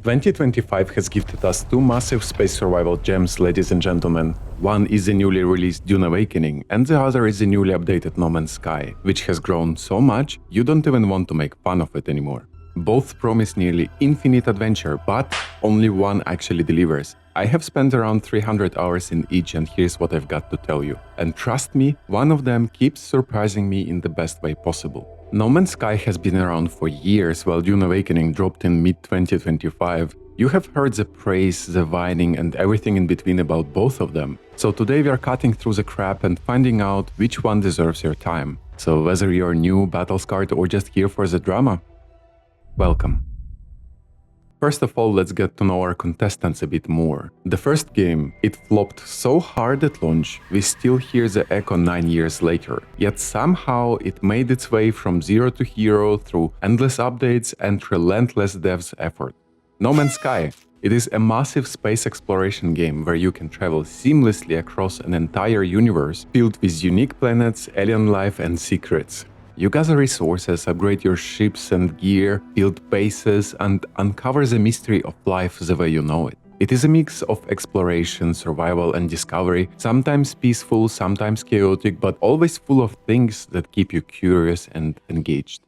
2025 has gifted us two massive space survival gems, ladies and gentlemen. One is the newly released Dune Awakening, and the other is the newly updated No Man's Sky, which has grown so much you don't even want to make fun of it anymore. Both promise nearly infinite adventure, but only one actually delivers. I have spent around 300 hours in each, and here's what I've got to tell you. And trust me, one of them keeps surprising me in the best way possible. No Man's Sky has been around for years, while Dune Awakening dropped in mid-2025. You have heard the praise, the whining, and everything in between about both of them. So today we are cutting through the crap and finding out which one deserves your time. So whether you're new, battle-scarred, or just here for the drama, welcome. First of all, let's get to know our contestants a bit more. The first game, it flopped so hard at launch, we still hear the echo 9 years later. Yet somehow it made its way from zero to hero through endless updates and relentless devs' effort. No Man's Sky. It is a massive space exploration game where you can travel seamlessly across an entire universe filled with unique planets, alien life, and secrets. You gather resources, upgrade your ships and gear, build bases, and uncover the mystery of life the way you know it. It is a mix of exploration, survival, and discovery, sometimes peaceful, sometimes chaotic, but always full of things that keep you curious and engaged.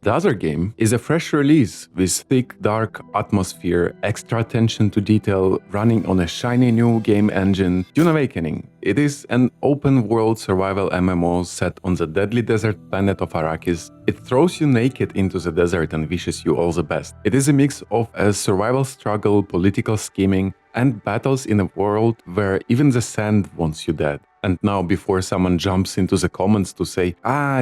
The other game is a fresh release with thick, dark atmosphere, extra attention to detail, running on a shiny new game engine, Dune Awakening. It is an open-world survival MMO set on the deadly desert planet of Arrakis. It throws you naked into the desert and wishes you all the best. It is a mix of a survival struggle, political scheming, and battles in a world where even the sand wants you dead. And now, before someone jumps into the comments to say,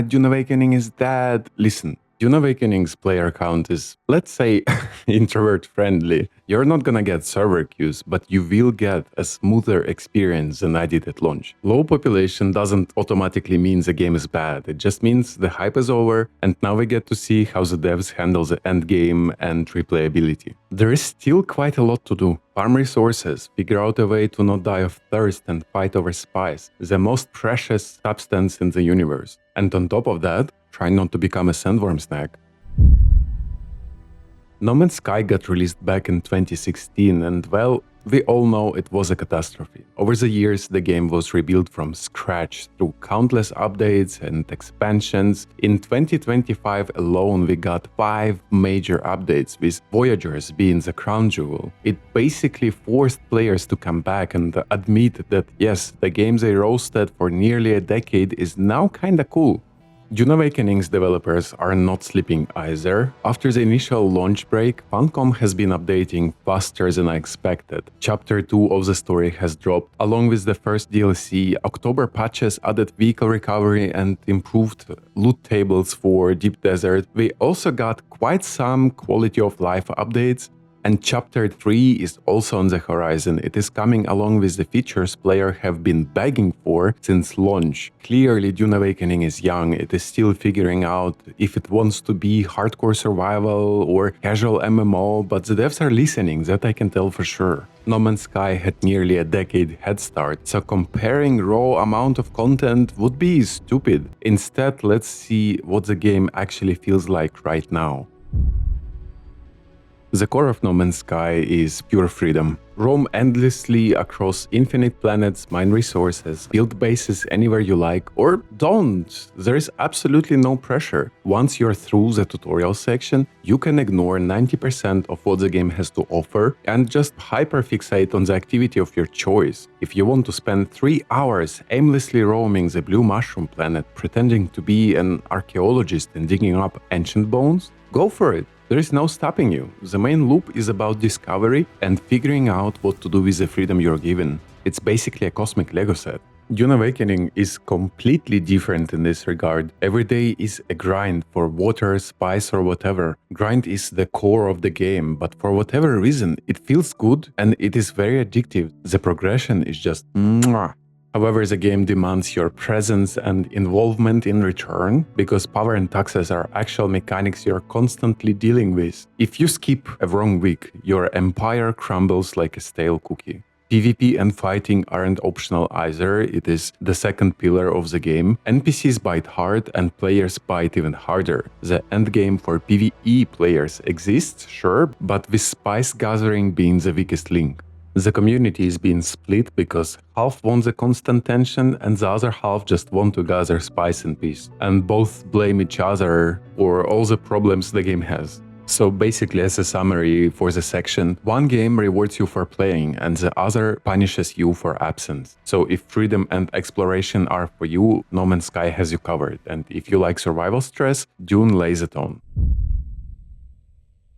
Dune Awakening is dead, listen. Dune Awakening's player count is, let's say, introvert-friendly. You're not gonna get server queues, but you will get a smoother experience than I did at launch. Low population doesn't automatically mean the game is bad, it just means the hype is over, and now we get to see how the devs handle the endgame and replayability. There is still quite a lot to do. Farm resources, figure out a way to not die of thirst and fight over spice, the most precious substance in the universe. And on top of that, try not to become a sandworm snack. No Man's Sky got released back in 2016 and, well, we all know it was a catastrophe. Over the years, the game was rebuilt from scratch through countless updates and expansions. In 2025 alone, we got 5 major updates, with Voyagers being the crown jewel. It basically forced players to come back and admit that, yes, the game they roasted for nearly a decade is now kinda cool. Dune Awakening's developers are not sleeping either. After the initial launch break, funcom has been updating faster than I expected. Chapter 2 of the story has dropped, along with the first DLC. October patches added vehicle recovery and improved loot tables for Deep Desert. We also got quite some quality of life updates. And Chapter 3 is also on the horizon. It is coming along with the features players have been begging for since launch. Clearly, Dune Awakening is young. It is still figuring out if it wants to be hardcore survival or casual MMO, but the devs are listening, that I can tell for sure. No Man's Sky had nearly a decade head start, so comparing raw amount of content would be stupid. Instead, let's see what the game actually feels like right now. The core of No Man's Sky is pure freedom. Roam endlessly across infinite planets, mine resources, build bases anywhere you like, or don't. There is absolutely no pressure. Once you're through the tutorial section, you can ignore 90% of what the game has to offer and just hyperfixate on the activity of your choice. If you want to spend 3 hours aimlessly roaming the blue mushroom planet, pretending to be an archaeologist and digging up ancient bones, go for it. There is no stopping you. The main loop is about discovery and figuring out what to do with the freedom you're given. It's basically a cosmic Lego set. Dune Awakening is completely different in this regard. Every day is a grind for water, spice, or whatever. Grind is the core of the game, but for whatever reason, it feels good and it is very addictive. The progression is just mwah. However, the game demands your presence and involvement in return, because power and taxes are actual mechanics you're constantly dealing with. If you skip a wrong week, your empire crumbles like a stale cookie. PvP and fighting aren't optional either, it is the second pillar of the game. NPCs bite hard and players bite even harder. The endgame for PvE players exists, sure, but with spice gathering being the weakest link. The community is being split because half want the constant tension and the other half just want to gather spice and peace, and both blame each other for all the problems the game has. So basically, as a summary for the section, one game rewards you for playing and the other punishes you for absence. So if freedom and exploration are for you, No Man's Sky has you covered. And if you like survival stress, Dune lays it on.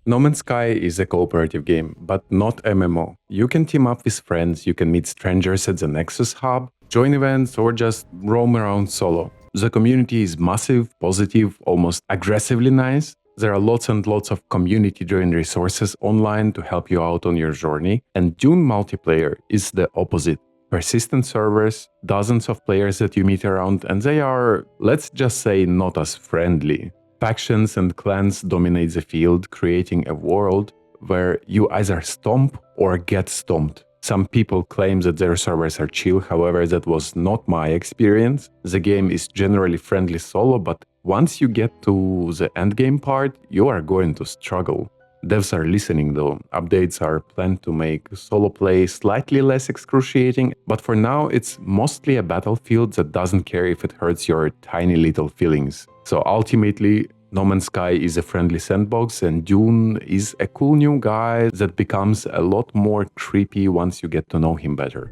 No Man's Sky is a cooperative game, but not MMO. You can team up with friends, you can meet strangers at the Nexus hub, join events, or just roam around solo. The community is massive, positive, almost aggressively nice. There are lots and lots of community-driven resources online to help you out on your journey, and Dune multiplayer is the opposite. Persistent servers, dozens of players that you meet around, and they are, let's just say, not as friendly. Factions and clans dominate the field, creating a world where you either stomp or get stomped. Some people claim that their servers are chill, however, that was not my experience. The game is generally friendly solo, but once you get to the endgame part, you are going to struggle. Devs are listening though. Updates are planned to make solo play slightly less excruciating, but for now it's mostly a battlefield that doesn't care if it hurts your tiny little feelings. So ultimately, No Man's Sky is a friendly sandbox and Dune is a cool new guy that becomes a lot more creepy once you get to know him better.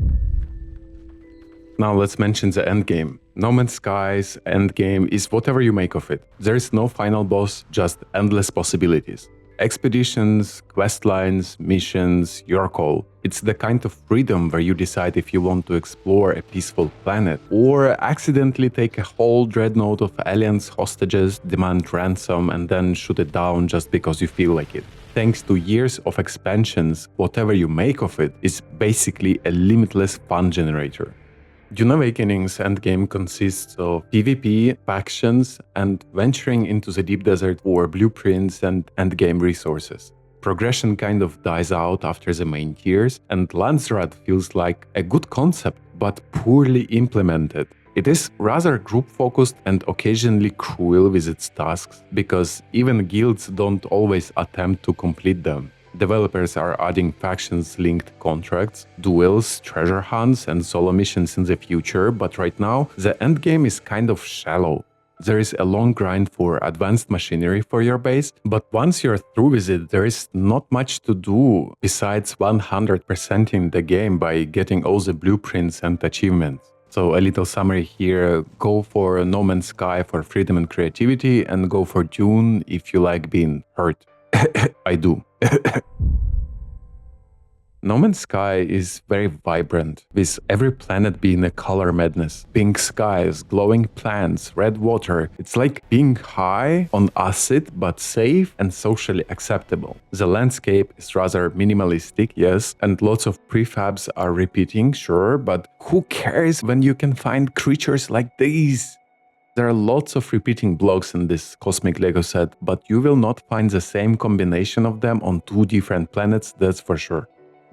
Now let's mention the endgame. No Man's Sky's endgame is whatever you make of it. There is no final boss, just endless possibilities. Expeditions, questlines, missions, your call. It's the kind of freedom where you decide if you want to explore a peaceful planet or accidentally take a whole dreadnought of aliens hostages, demand ransom, and then shoot it down just because you feel like it. Thanks to years of expansions, whatever you make of it is basically a limitless fun generator. Dune Awakening's endgame consists of PvP, factions, and venturing into the deep desert for blueprints and endgame resources. Progression kind of dies out after the main tiers, and Landsrat feels like a good concept, but poorly implemented. It is rather group-focused and occasionally cruel with its tasks, because even guilds don't always attempt to complete them. Developers are adding factions-linked contracts, duels, treasure hunts, and solo missions in the future, but right now, the endgame is kind of shallow. There is a long grind for advanced machinery for your base, but once you're through with it, there is not much to do besides 100%ing the game by getting all the blueprints and achievements. So a little summary here, go for No Man's Sky for freedom and creativity, and go for Dune if you like being hurt. I do. No Man's Sky is very vibrant, with every planet being a color madness. Pink skies, glowing plants, red water. It's like being high on acid, but safe and socially acceptable. The landscape is rather minimalistic, yes, and lots of prefabs are repeating, sure, but who cares when you can find creatures like these? There are lots of repeating blocks in this cosmic Lego set, but you will not find the same combination of them on two different planets, that's for sure.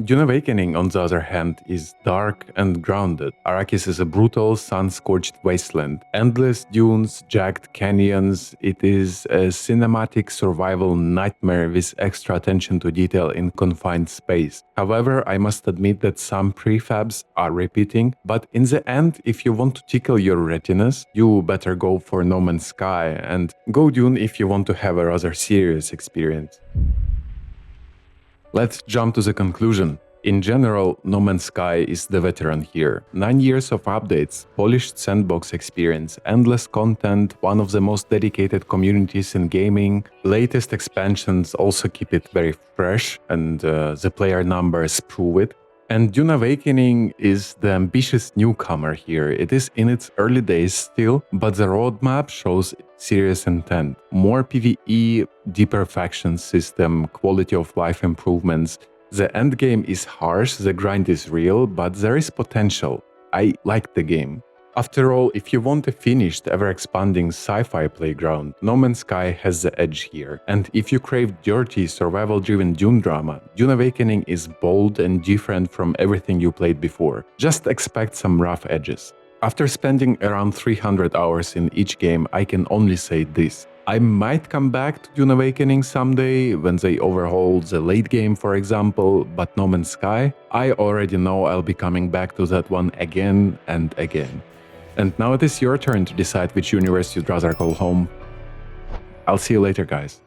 Dune Awakening, on the other hand, is dark and grounded. Arrakis is a brutal, sun-scorched wasteland. Endless dunes, jagged canyons. It is a cinematic survival nightmare with extra attention to detail in confined space. However, I must admit that some prefabs are repeating, but in the end, if you want to tickle your retinas, you better go for No Man's Sky, and go Dune if you want to have a rather serious experience. Let's jump to the conclusion. In general, No Man's Sky is the veteran here. 9 years of updates, polished sandbox experience, endless content, one of the most dedicated communities in gaming. Latest expansions also keep it very fresh, and the player numbers prove it. And Dune Awakening is the ambitious newcomer here. It is in its early days still, but the roadmap shows serious intent. More PvE, deeper faction system, quality of life improvements. The endgame is harsh, the grind is real, but there is potential. I like the game. After all, if you want a finished, ever-expanding sci-fi playground, No Man's Sky has the edge here. And if you crave dirty, survival-driven Dune drama, Dune Awakening is bold and different from everything you played before. Just expect some rough edges. After spending around 300 hours in each game, I can only say this. I might come back to Dune Awakening someday, when they overhaul the late game for example, but No Man's Sky, I already know I'll be coming back to that one again and again. And now it is your turn to decide which universe you'd rather call home. I'll see you later, guys.